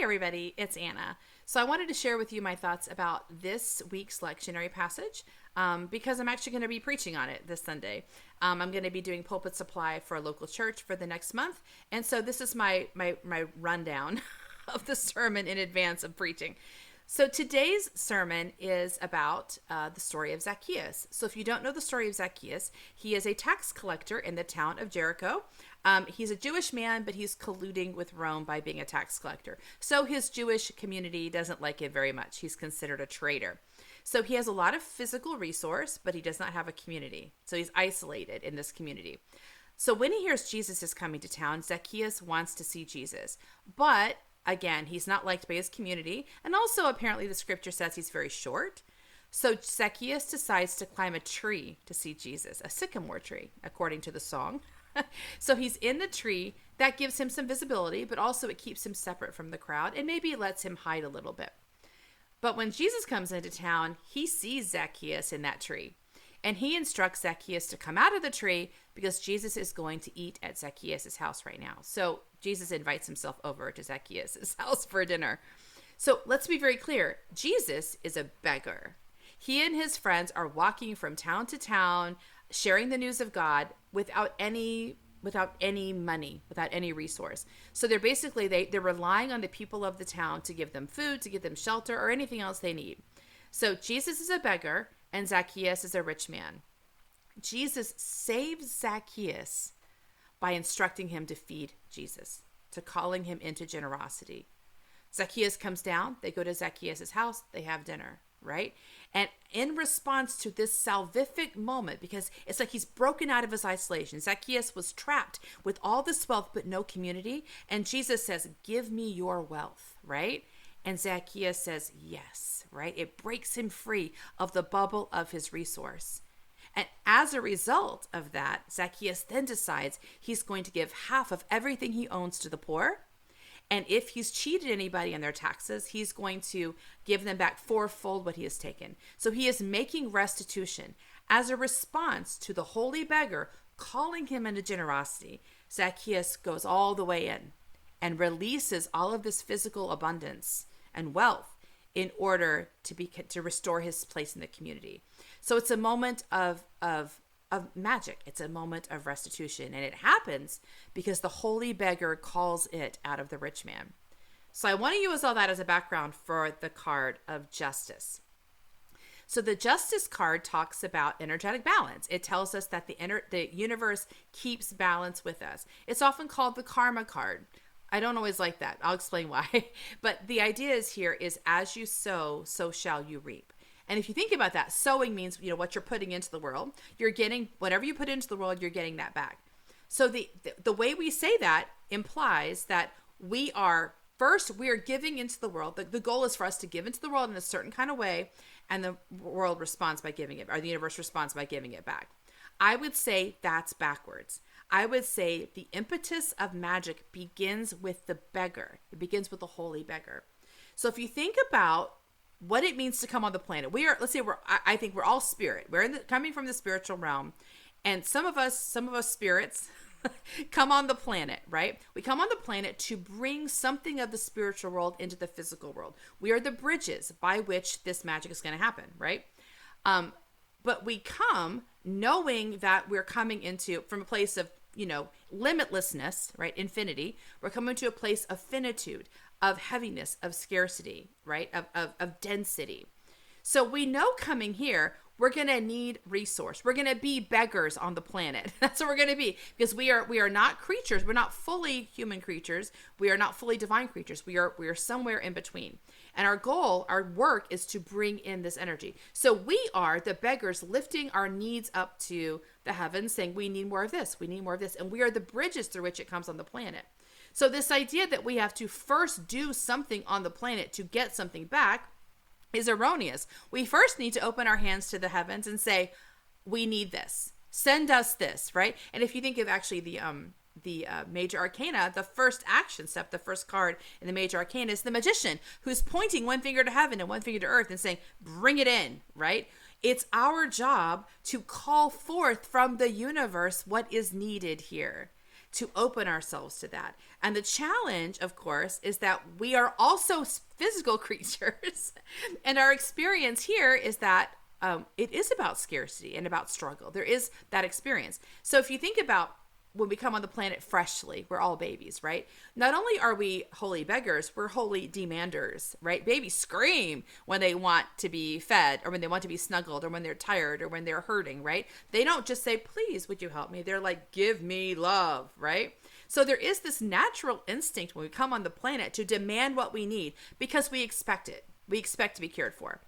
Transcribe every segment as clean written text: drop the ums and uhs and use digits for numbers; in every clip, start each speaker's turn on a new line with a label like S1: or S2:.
S1: everybody, it's Anna. So I wanted to share with you my thoughts about this week's lectionary passage because I'm actually going to be preaching on it this Sunday. I'm going to be doing pulpit supply for a local church for the next month. And so this is my rundown of the sermon in advance of preaching. So today's sermon is about the story of Zacchaeus. So if you don't know the story of Zacchaeus, he is a tax collector in the town of Jericho. He's a Jewish man, but he's colluding with Rome by being a tax collector. So his Jewish community doesn't like him very much. He's considered a traitor. So he has a lot of physical resource, but he does not have a community. So he's isolated in this community. So when he hears Jesus is coming to town, Zacchaeus wants to see Jesus. But again, he's not liked by his community. And also, apparently, the scripture says he's very short. So Zacchaeus decides to climb a tree to see Jesus, a sycamore tree, according to the song. So he's in the tree. That gives him some visibility, but also it keeps him separate from the crowd and maybe lets him hide a little bit. But when Jesus comes into town, he sees Zacchaeus in that tree. And he instructs Zacchaeus to come out of the tree because Jesus is going to eat at Zacchaeus' house right now. So Jesus invites himself over to Zacchaeus' house for dinner. So let's be very clear. Jesus is a beggar. He and his friends are walking from town to town, sharing the news of God without any money, without any resource. So they're basically, they're relying on the people of the town to give them food, to give them shelter, or anything else they need. So Jesus is a beggar, and Zacchaeus is a rich man. Jesus saves Zacchaeus by instructing him to feed Jesus, to calling him into generosity. Zacchaeus comes down, they go to Zacchaeus' house, they have dinner, right? And in response to this salvific moment, because it's like he's broken out of his isolation, Zacchaeus was trapped with all this wealth but no community, and Jesus says, "Give me your wealth," right? And Zacchaeus says, yes, right? It breaks him free of the bubble of his resource. And as a result of that, Zacchaeus then decides he's going to give half of everything he owns to the poor. And if he's cheated anybody on their taxes, he's going to give them back fourfold what he has taken. So he is making restitution. As a response to the holy beggar calling him into generosity, Zacchaeus goes all the way in and releases all of this physical abundance and wealth in order to restore his place in the community. So it's a moment of magic. It's a moment of restitution. And it happens because the holy beggar calls it out of the rich man. So I want to use all that as a background for the card of justice. So the justice card talks about energetic balance. It tells us that the universe keeps balance with us. It's often called the karma card. I don't always like that. I'll explain why. But the idea is as you sow, so shall you reap. And if you think about that, sowing means, what you're putting into the world. You're getting whatever you put into the world, you're getting that back. So the way we say that implies that we are giving into the world. The goal is for us to give into the world in a certain kind of way, and the world responds by giving it, or the universe responds by giving it back. I would say that's backwards. I would say the impetus of magic begins with the beggar. It begins with the holy beggar. So if you think about what it means to come on the planet, I think we're all spirit. We're coming from the spiritual realm, and some of us spirits come on the planet, right? We come on the planet to bring something of the spiritual world into the physical world. We are the bridges by which this magic is going to happen, right? But we come knowing that we're coming from a place of, limitlessness, right? Infinity. We're coming to a place of finitude, of heaviness, of scarcity, right? Of density. So we know coming here, we're going to need resource. We're going to be beggars on the planet. That's what we're going to be, because we are not creatures. We're not fully human creatures. We are not fully divine creatures. We are somewhere in between. And our work is to bring in this energy. So we are the beggars lifting our needs up to the heavens, saying, we need more of this. We need more of this. And we are the bridges through which it comes on the planet. So this idea that we have to first do something on the planet to get something back is erroneous. We first need to open our hands to the heavens and say, we need this. Send us this, right? And if you think of actually the major arcana, the first action step, the first card in the major arcana is the magician, who's pointing one finger to heaven and one finger to earth and saying, bring it in, right? It's our job to call forth from the universe what is needed here. to open ourselves to that. And the challenge, of course, is that we are also physical creatures. And our experience here is that it is about scarcity and about struggle. There is that experience. So if you think about when we come on the planet freshly, we're all babies, right? Not only are we holy beggars, we're holy demanders, right? Babies scream when they want to be fed, or when they want to be snuggled, or when they're tired, or when they're hurting, right? They don't just say, please, would you help me? They're like, give me love, right? So there is this natural instinct when we come on the planet to demand what we need because we expect it. We expect to be cared for.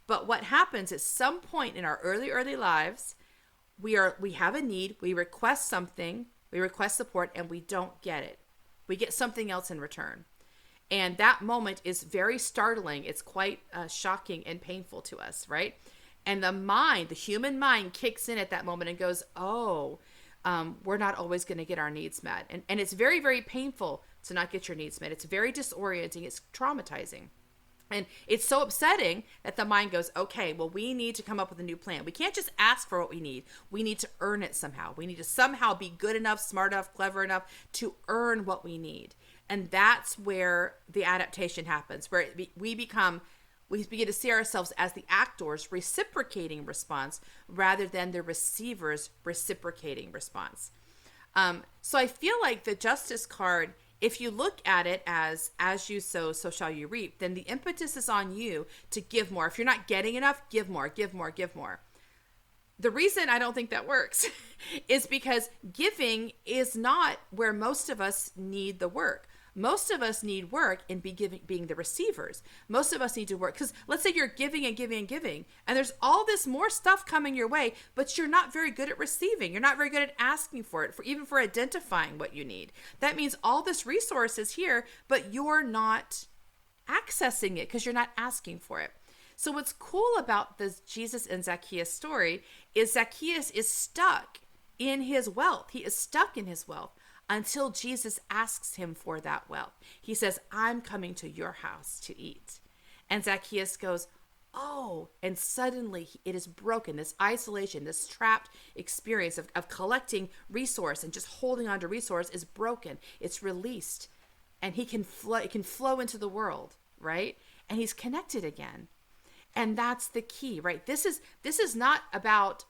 S1: But what happens at some point in our early lives, we have a need, we request something, we request support, and we don't get it. We get something else in return. And that moment is very startling. It's quite shocking and painful to us, right? And the human mind kicks in at that moment and goes, oh, we're not always going to get our needs met. And it's very, very painful to not get your needs met. It's very disorienting. It's traumatizing. And it's so upsetting that the mind goes, okay, well, we need to come up with a new plan. We can't just ask for what we need. We need to earn it somehow. We need to somehow be good enough, smart enough, clever enough to earn what we need. And that's where the adaptation happens, where we begin to see ourselves as the actor's reciprocating response rather than the receiver's reciprocating response. So I feel like the justice card, if you look at it as you sow, so shall you reap, then the impetus is on you to give more. If you're not getting enough, give more, give more, give more. The reason I don't think that works is because giving is not where most of us need the work. Most of us need work in being the receivers. Most of us need to work because let's say you're giving and giving and giving, and there's all this more stuff coming your way, but you're not very good at receiving. You're not very good at asking for it, even for identifying what you need. That means all this resource is here, but you're not accessing it because you're not asking for it. So what's cool about this Jesus and Zacchaeus story is Zacchaeus is stuck in his wealth. He is stuck in his wealth until Jesus asks him for that wealth. He says, I'm coming to your house to eat. And Zacchaeus goes, oh, and suddenly it is broken. This isolation, this trapped experience of collecting resource and just holding on to resource is broken. It's released. And it can flow into the world, right? And he's connected again. And that's the key, right? This is not about,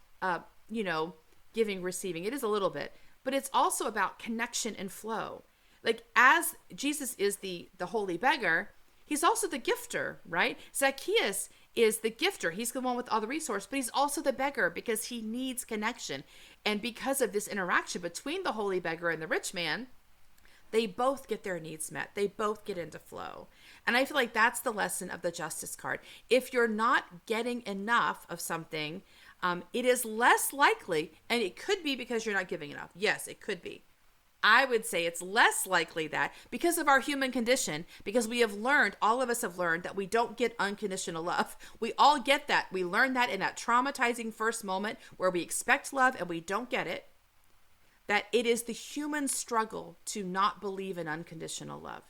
S1: giving, receiving. It is a little bit. But it's also about connection and flow. Like as Jesus is the holy beggar, he's also the gifter, right? Zacchaeus is the gifter. He's the one with all the resource, but he's also the beggar because he needs connection. And because of this interaction between the holy beggar and the rich man, they both get their needs met. They both get into flow. And I feel like that's the lesson of the justice card. If you're not getting enough of something, it is less likely, and it could be because you're not giving enough. Yes, it could be. I would say it's less likely that because of our human condition, because all of us have learned that we don't get unconditional love. We all get that. We learn that in that traumatizing first moment where we expect love and we don't get it, that it is the human struggle to not believe in unconditional love.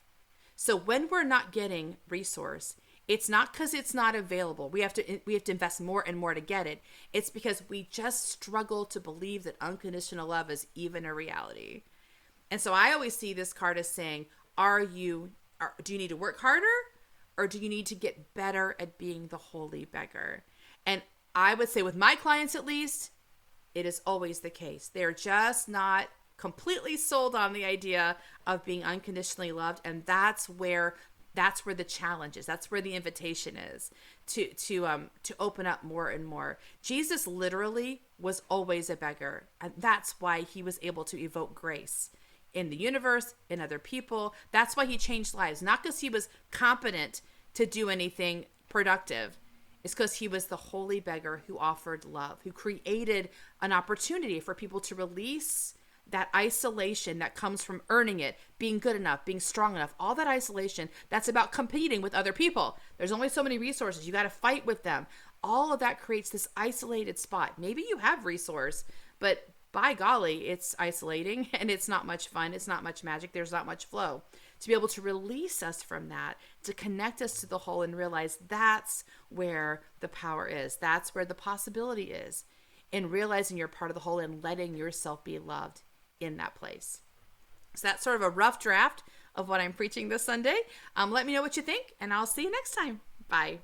S1: So when we're not getting resource, it's not because it's not available. We have to invest more and more to get it. It's because we just struggle to believe that unconditional love is even a reality. And so I always see this card as saying, do you need to work harder, or do you need to get better at being the holy beggar? And I would say with my clients, at least, it is always the case. They're just not completely sold on the idea of being unconditionally loved. And that's where the challenge is. That's where the invitation is to open up more and more. Jesus literally was always a beggar. And that's why he was able to evoke grace in the universe, in other people. That's why he changed lives. Not because he was competent to do anything productive. It's because he was the holy beggar who offered love, who created an opportunity for people to release that isolation that comes from earning it, being good enough, being strong enough, all that isolation that's about competing with other people. There's only so many resources. You got to fight with them. All of that creates this isolated spot. Maybe you have resource, but by golly, it's isolating and it's not much fun. It's not much magic. There's not much flow. To be able to release us from that, to connect us to the whole and realize that's where the power is. That's where the possibility is in realizing you're part of the whole and letting yourself be loved in that place. So that's sort of a rough draft of what I'm preaching this Sunday. Let me know what you think, and I'll see you next time. Bye.